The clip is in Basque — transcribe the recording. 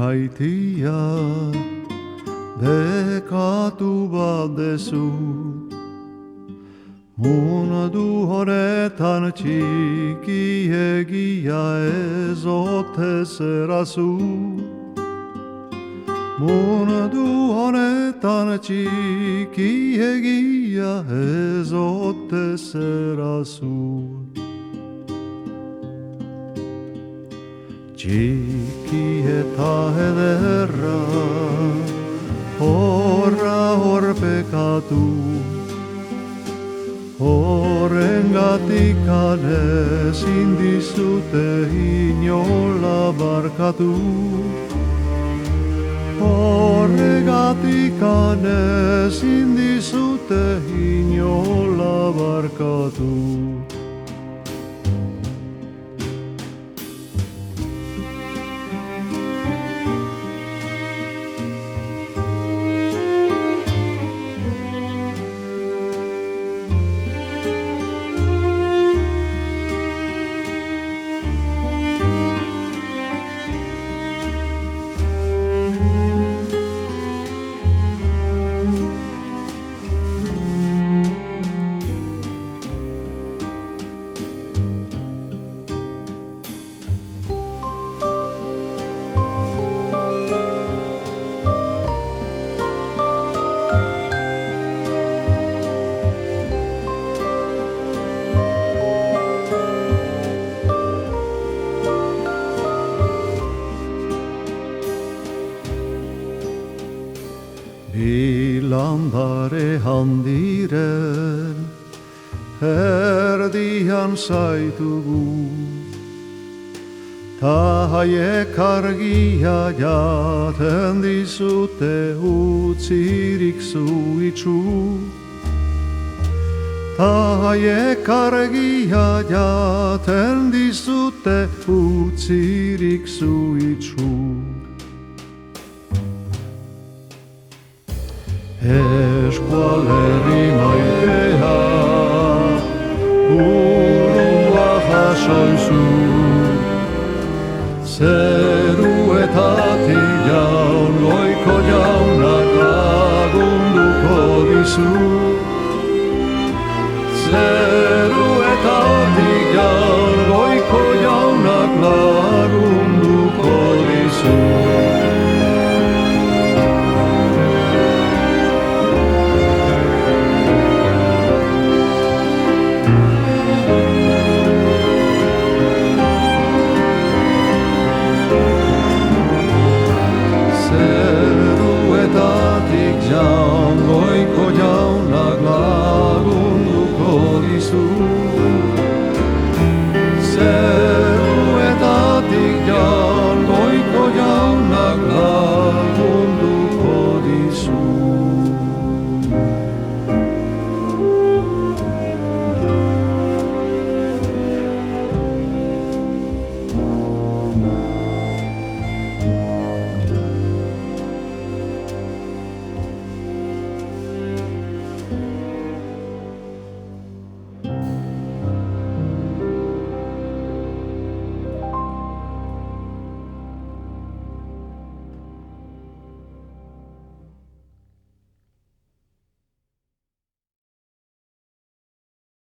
maitia bekatu bat dezu. Mundu honetan txikiegia ez ote zerazu. Mundu honetan txikiegia ez ote zerazu. Txiki eta ederra, horra horpekatu, horrengatik ezin dizute inola barkatu. Horregatik ezin dizute inola barkatu. Landare handiren erdian zaitugu, ta haiek argia jaten dizute utzirik zu itxu. Ta haiek argia jaten dizute utzirik zu itxu. Eskualerri maitea, burua jasoizu, zeruetatik jaun goiko jaunak lagunduko dizu.